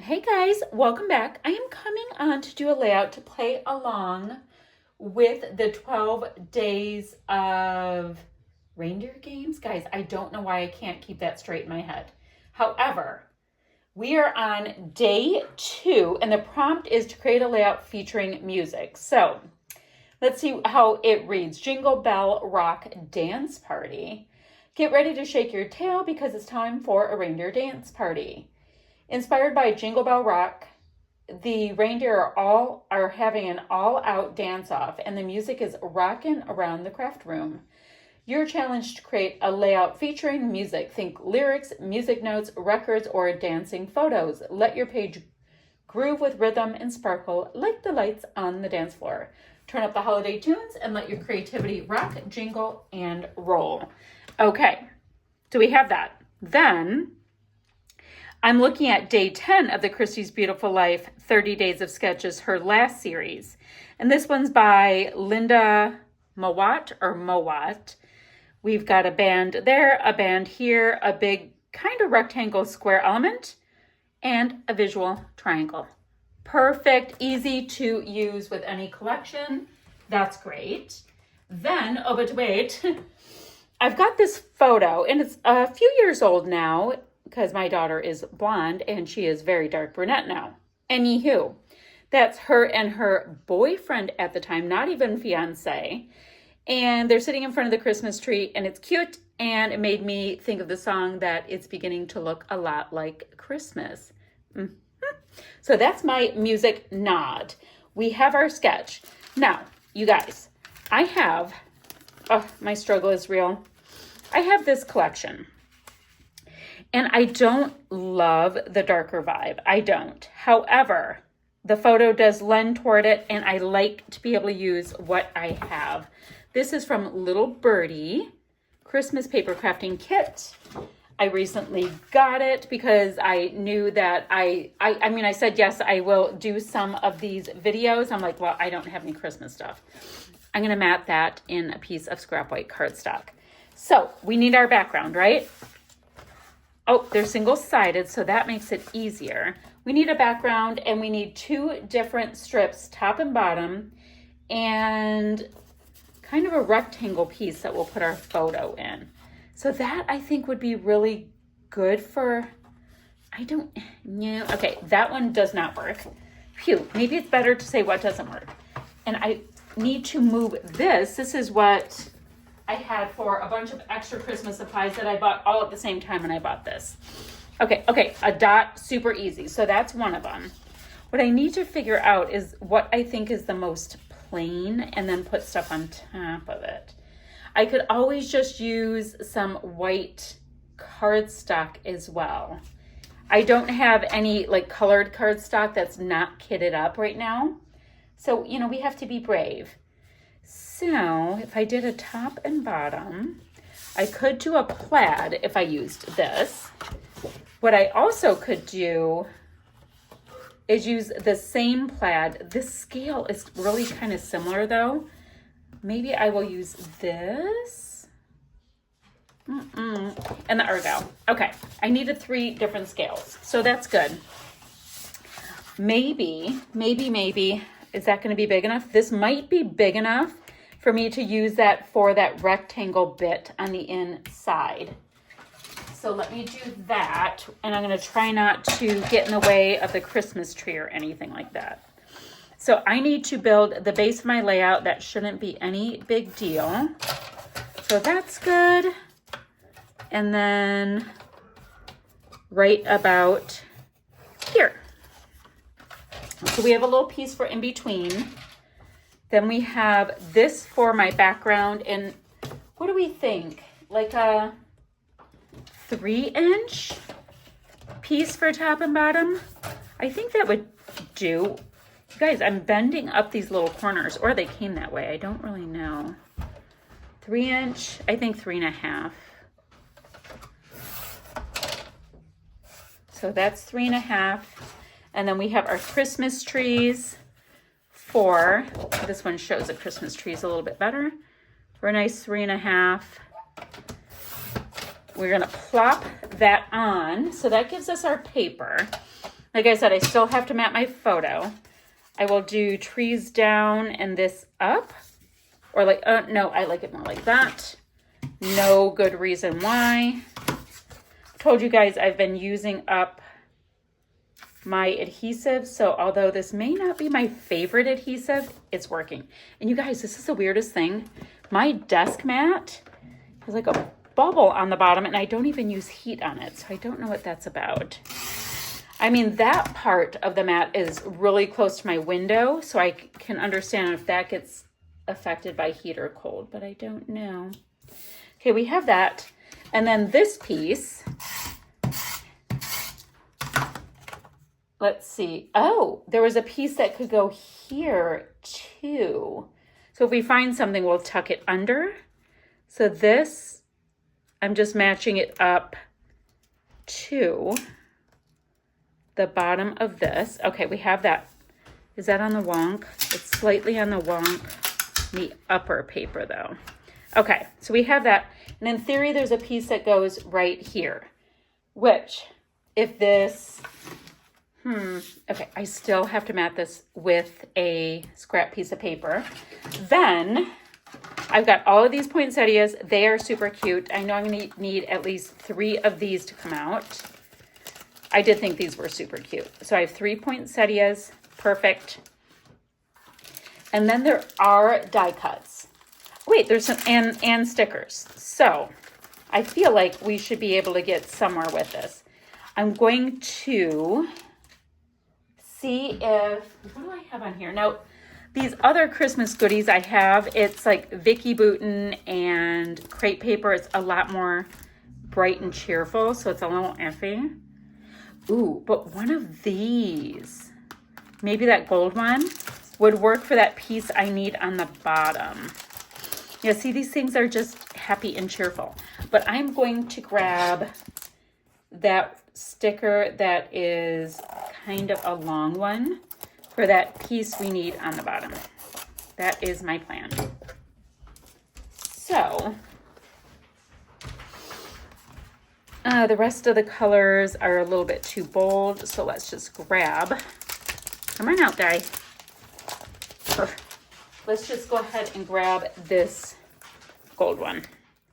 Hey guys, welcome back. I am coming on to do a layout to play along with the 12 days of Reindeer Games. Guys, I don't know why I can't keep that straight in my head. However, we are on day 2 and the prompt is to create a layout featuring music. So let's see how it reads. Jingle Bell Rock Dance Party. Get ready to shake your tail because it's time for a reindeer dance party. Inspired by Jingle Bell Rock, the reindeer are having an all-out dance-off, and the music is rocking around the craft room. You're challenged to create a layout featuring music. Think lyrics, music notes, records, or dancing photos. Let your page groove with rhythm and sparkle like the lights on the dance floor. Turn up the holiday tunes and let your creativity rock, jingle, and roll. Okay, so we have that. Then I'm looking at day 10 of the Christie's Beautiful Life 30 Days of Sketches, her last series. And this one's by Linda Mowat. We've got a band there, a band here, a big kind of rectangle square element, and a visual triangle. Perfect, easy to use with any collection. That's great. Then, oh, but wait, I've got this photo, and it's a few years old now, because my daughter is blonde and she is very dark brunette now. Anywho, that's her and her boyfriend at the time, not even fiance. And they're sitting in front of the Christmas tree and it's cute. And it made me think of the song that it's beginning to look a lot like Christmas. Mm-hmm. So that's my music nod. We have our sketch. Now, you guys, my struggle is real. I have this collection. And I don't love the darker vibe. I don't. However, the photo does lend toward it, and I like to be able to use what I have. This is from Little Birdie Christmas Paper Crafting Kit. I recently got it because I knew that I said, yes, I will do some of these videos. I'm like, well, I don't have any Christmas stuff. I'm going to mat that in a piece of scrap white cardstock. So we need our background, right? Oh, they're single-sided, so that makes it easier. We need a background, and we need 2 different strips, top and bottom, and kind of a rectangle piece that we'll put our photo in. So that, I think, would be really good for, okay, that one does not work. Phew, maybe it's better to say what doesn't work. And I need to move this. This is what I had for a bunch of extra Christmas supplies that I bought all at the same time when I bought this. Okay, a dot, super easy. So that's one of them. What I need to figure out is what I think is the most plain and then put stuff on top of it. I could always just use some white cardstock as well. I don't have any like colored cardstock that's not kitted up right now. So, we have to be brave. So if I did a top and bottom, I could do a plaid if I used this. What I also could do is use the same plaid. This scale is really kind of similar though. Maybe I will use this. And the Argyle. Okay, I needed 3 different scales. So that's good. Maybe, is that going to be big enough? This might be big enough for me to use that for that rectangle bit on the inside. So let me do that. And I'm going to try not to get in the way of the Christmas tree or anything like that. So I need to build the base of my layout. That shouldn't be any big deal. So that's good. And then right about here. So we have a little piece for in between. Then we have this for my background. And what do we think? Like a 3-inch piece for top and bottom? I think that would do. Guys, I'm bending up these little corners, or they came that way. I don't really know. 3-inch, I think 3.5. So that's 3.5. And then we have our Christmas trees for, this one shows the Christmas trees a little bit better, for a nice 3.5. We're gonna plop that on. So that gives us our paper. Like I said, I still have to mat my photo. I will do trees down and this up. Or like, no, I like it more like that. No good reason why. Told you guys I've been using up my adhesive. So although this may not be my favorite adhesive, it's working. And you guys, this is the weirdest thing. My desk mat has like a bubble on the bottom and I don't even use heat on it. So I don't know what that's about. I mean, that part of the mat is really close to my window. So I can understand if that gets affected by heat or cold, but I don't know. Okay, we have that. And then this piece, let's see. Oh, there was a piece that could go here too. So if we find something, we'll tuck it under. So this, I'm just matching it up to the bottom of this. Okay, we have that. Is that on the wonk? It's slightly on the wonk, the upper paper though. Okay, so we have that. And in theory, there's a piece that goes right here, which if this, okay, I still have to mat this with a scrap piece of paper. Then I've got all of these poinsettias. They are super cute. I know I'm going to need at least 3 of these to come out. I did think these were super cute. So I have 3 poinsettias. Perfect. And then there are die cuts. Wait, there's some and stickers. So I feel like we should be able to get somewhere with this. I'm going to see if, what do I have on here? Now, these other Christmas goodies I have, it's like Vicky Bouton and crepe paper. It's a lot more bright and cheerful, so it's a little iffy. Ooh, but one of these, maybe that gold one, would work for that piece I need on the bottom. Yeah, see, these things are just happy and cheerful. But I'm going to grab that sticker that is kind of a long one for that piece we need on the bottom. That is my plan. So, the rest of the colors are a little bit too bold, so let's just grab. Come on out, guy. Let's just go ahead and grab this gold one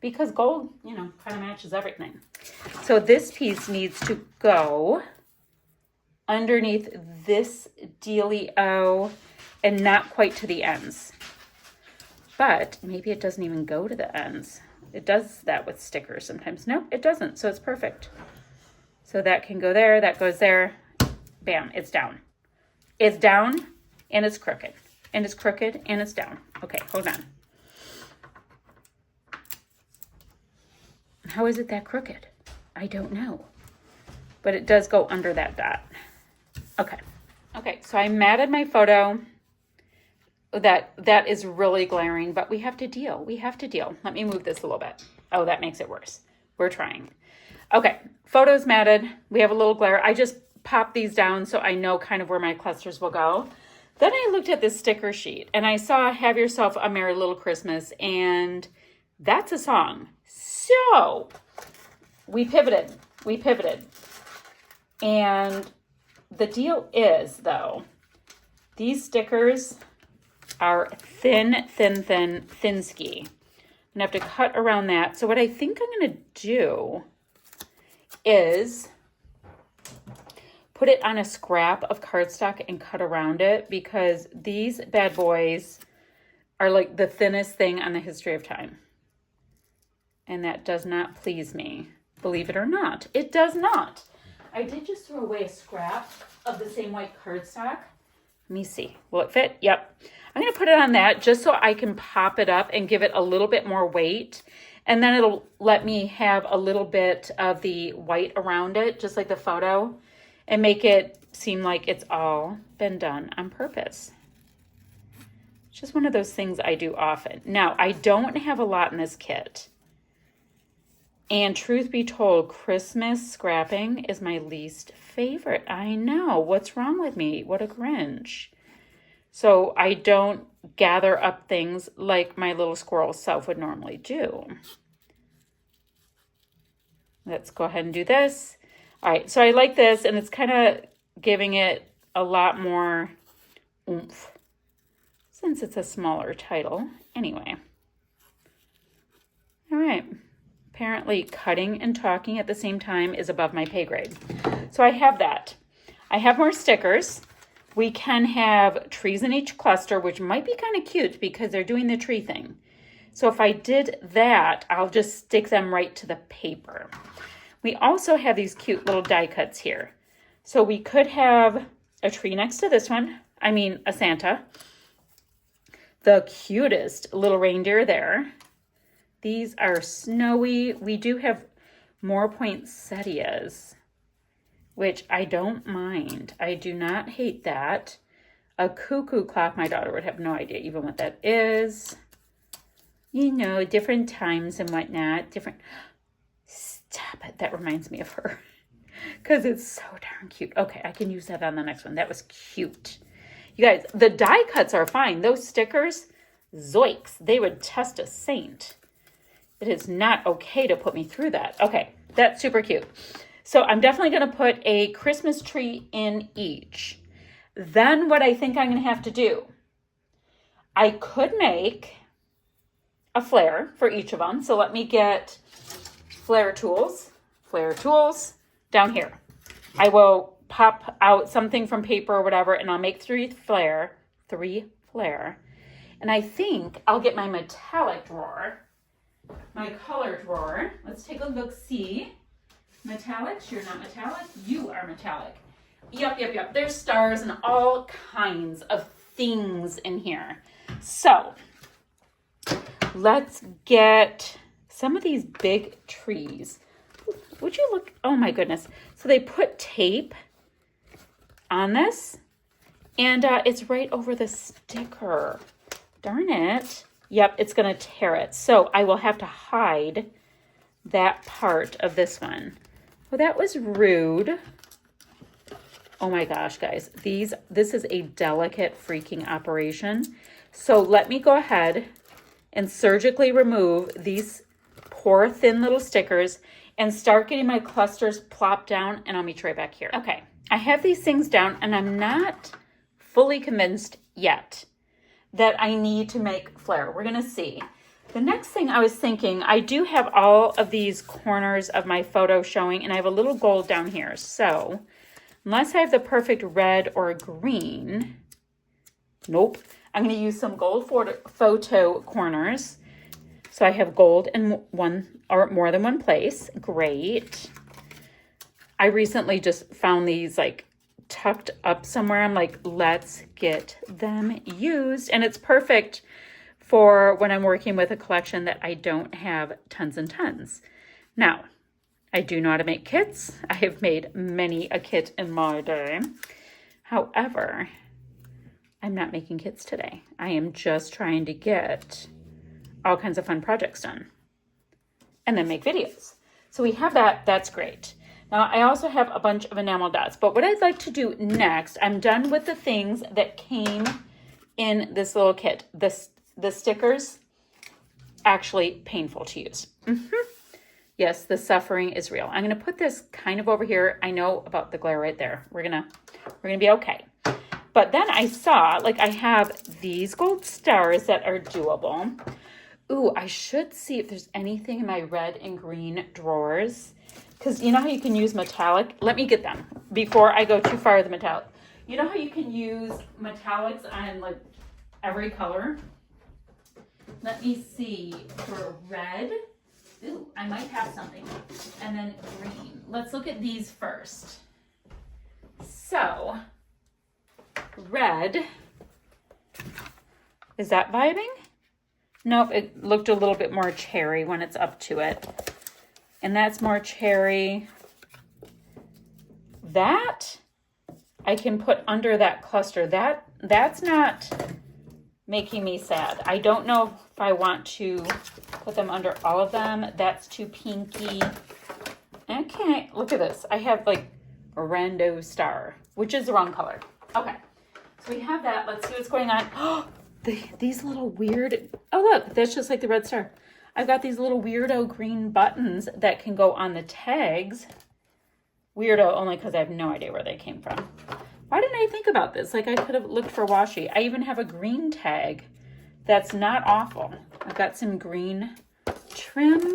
because gold, you know, kind of matches everything. So this piece needs to go underneath this dealio and not quite to the ends. But maybe it doesn't even go to the ends. It does that with stickers sometimes. Nope, it doesn't. So it's perfect. So that can go there. That goes there. Bam, it's down. It's down and it's crooked. And it's crooked and it's down. Okay, hold on. How is it that crooked? I don't know. But it does go under that dot. Okay. Okay, so I matted my photo. That is really glaring, but we have to deal. We have to deal. Let me move this a little bit. Oh, that makes it worse. We're trying. Okay, photo's matted. We have a little glare. I just popped these down so I know kind of where my clusters will go. Then I looked at this sticker sheet and I saw Have Yourself a Merry Little Christmas, and that's a song. So we pivoted. And the deal is, though, these stickers are thin ski. I'm gonna have to cut around that. So what I think I'm gonna do is put it on a scrap of cardstock and cut around it, because these bad boys are like the thinnest thing on the history of time. And that does not please me. Believe it or not, it does not. I did just throw away a scrap of the same white cardstock. Let me see. Will it fit? Yep. I'm going to put it on that just so I can pop it up and give it a little bit more weight. And then it'll let me have a little bit of the white around it, just like the photo, and make it seem like it's all been done on purpose. It's just one of those things I do often. Now, I don't have a lot in this kit. And truth be told, Christmas scrapping is my least favorite. I know. What's wrong with me? What a Grinch. So I don't gather up things like my little squirrel self would normally do. Let's go ahead and do this. All right, so I like this, and it's kind of giving it a lot more oomph since it's a smaller title. Anyway. All right. Apparently cutting and talking at the same time is above my pay grade. So I have that. I have more stickers. We can have trees in each cluster, which might be kind of cute because they're doing the tree thing. So if I did that, I'll just stick them right to the paper. We also have these cute little die cuts here. So we could have a tree next to this one. I mean, a Santa. The cutest little reindeer there. These are snowy. We do have more poinsettias, which I don't mind. I do not hate that. A cuckoo clock, my daughter would have no idea even what that is. You know, different times and whatnot. Different. Stop it. That reminds me of her. Because it's so darn cute. Okay, I can use that on the next one. That was cute. You guys, the die cuts are fine. Those stickers, zoinks. They would test a saint. It is not okay to put me through that. Okay, that's super cute. So I'm definitely going to put a Christmas tree in each. Then what I think I'm going to have to do, I could make a flare for each of them. So let me get flare tools down here. I will pop out something from paper or whatever, and I'll make three flare. And I think I'll get my metallic drawer, my color drawer. Let's take a look, see. Metallics, you're not metallic, you are metallic. Yep. There's stars and all kinds of things in here. So let's get some of these big trees. Would you look? Oh my goodness. So they put tape on this and it's right over the sticker. Darn it. Yep, it's going to tear it. So I will have to hide that part of this one. Well, that was rude. Oh my gosh, guys. This is a delicate freaking operation. So let me go ahead and surgically remove these poor thin little stickers and start getting my clusters plopped down, and I'll meet you right back here. Okay, I have these things down and I'm not fully convinced yet that I need to make flare. We're gonna see. The next thing I was thinking, I do have all of these corners of my photo showing, and I have a little gold down here. So unless I have the perfect red or green, nope. I'm gonna use some gold photo corners. So I have gold in one or more than one place. Great. I recently just found these like tucked up somewhere. I'm like, let's get them used. And it's perfect for when I'm working with a collection that I don't have tons and tons. Now, I do know how to make kits. I have made many a kit in my day. However, I'm not making kits today. I am just trying to get all kinds of fun projects done and then make videos. So we have that. That's great. Now, I also have a bunch of enamel dots, but what I'd like to do next, I'm done with the things that came in this little kit. The stickers, actually painful to use. Yes, the suffering is real. I'm going to put this kind of over here. I know about the glare right there. We're gonna be okay. But then I saw, like, I have these gold stars that are doable. Ooh, I should see if there's anything in my red and green drawers. Because you know how you can use metallic? Let me get them before I go too far with the metallic. You know how you can use metallics on, like, every color? Let me see for red. Ooh, I might have something. And then green. Let's look at these first. So, red. Is that vibing? Nope, it looked a little bit more cherry when it's up to it. And that's more cherry. That I can put under that cluster. That's not making me sad. I don't know if I want to put them under all of them. That's too pinky. Okay, look at this. I have like a rando star, which is the wrong color. Okay, so we have that. Let's see what's going on. Oh, these little weird, oh look, that's just like the red star. I've got these little weirdo green buttons that can go on the tags. weirdo only because I have no idea where they came from. Why didn't I think about this? Like I could have looked for washi. I even have a green tag. That's not awful. I've got some green trim,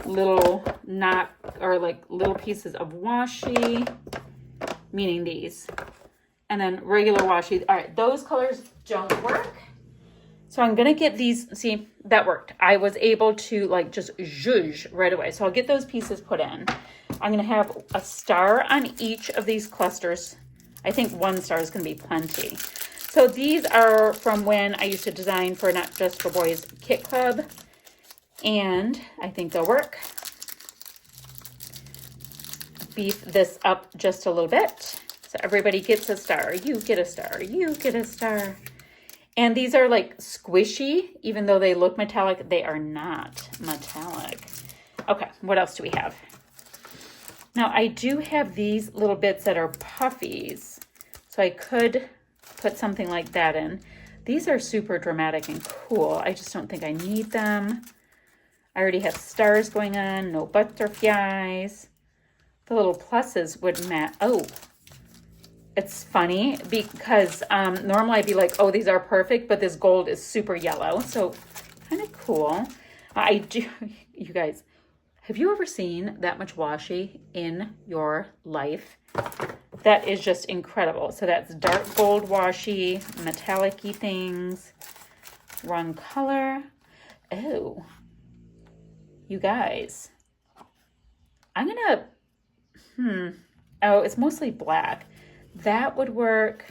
little knot or like little pieces of washi, meaning these. And then regular washi. All right, those colors don't work. So I'm going to get these. See, that worked. I was able to like just zhuzh right away. So I'll get those pieces put in. I'm going to have a star on each of these clusters. I think one star is going to be plenty. So these are from when I used to design for Not Just for Boys Kit Club. And I think they'll work. Beef this up just a little bit. So everybody gets a star. You get a star. You get a star. And these are like squishy, even though they look metallic, they are not metallic. Okay, what else do we have? Now I do have these little bits that are puffies. So I could put something like that in. These are super dramatic and cool. I just don't think I need them. I already have stars going on, no butterflies. The little pluses would match. Oh, it's funny because normally I'd be like, oh, these are perfect, but this gold is super yellow. So kind of cool. I do, you guys, have you ever seen that much washi in your life? That is just incredible. So that's dark gold washi, metallic-y things, wrong color. Oh, you guys, I'm gonna, oh, it's mostly black. That would work.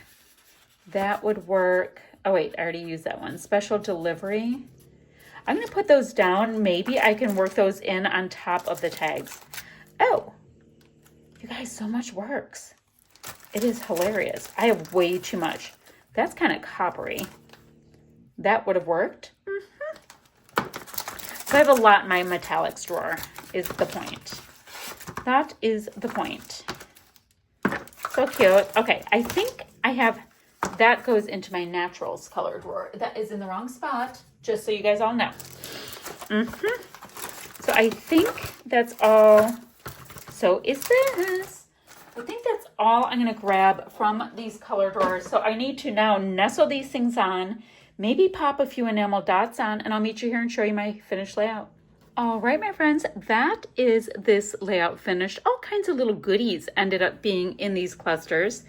That would work. Oh, wait, I already used that one. Special delivery. I'm going to put those down. Maybe I can work those in on top of the tags. Oh, you guys, so much works. It is hilarious. I have way too much. That's kind of coppery. That would have worked. So I have a lot in my metallics drawer is the point. That is the point. So cute. Okay, I think I have, that goes into my naturals color drawer. That is in the wrong spot, just so you guys all know. So I think that's all. So is this. I think that's all I'm going to grab from these color drawers. So I need to now nestle these things on, maybe pop a few enamel dots on, and I'll meet you here and show you my finished layout. All right, my friends, that is this layout finished. All kinds of little goodies ended up being in these clusters.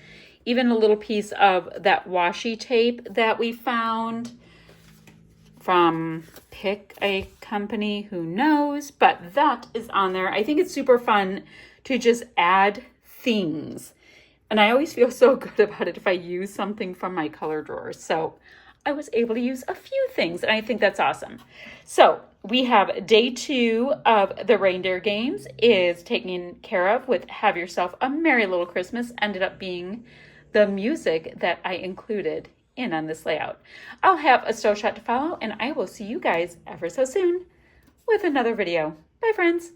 Even a little piece of that washi tape that we found from pick a company, who knows, but that is on there. I think it's super fun to just add things. And I always feel so good about it if I use something from my color drawers. So I was able to use a few things, and I think that's awesome. So we have day 2 of the Reindeer Games is taken care of with Have Yourself a Merry Little Christmas. Ended up being the music that I included in on this layout. I'll have a still shot to follow, and I will see you guys ever so soon with another video. Bye, friends.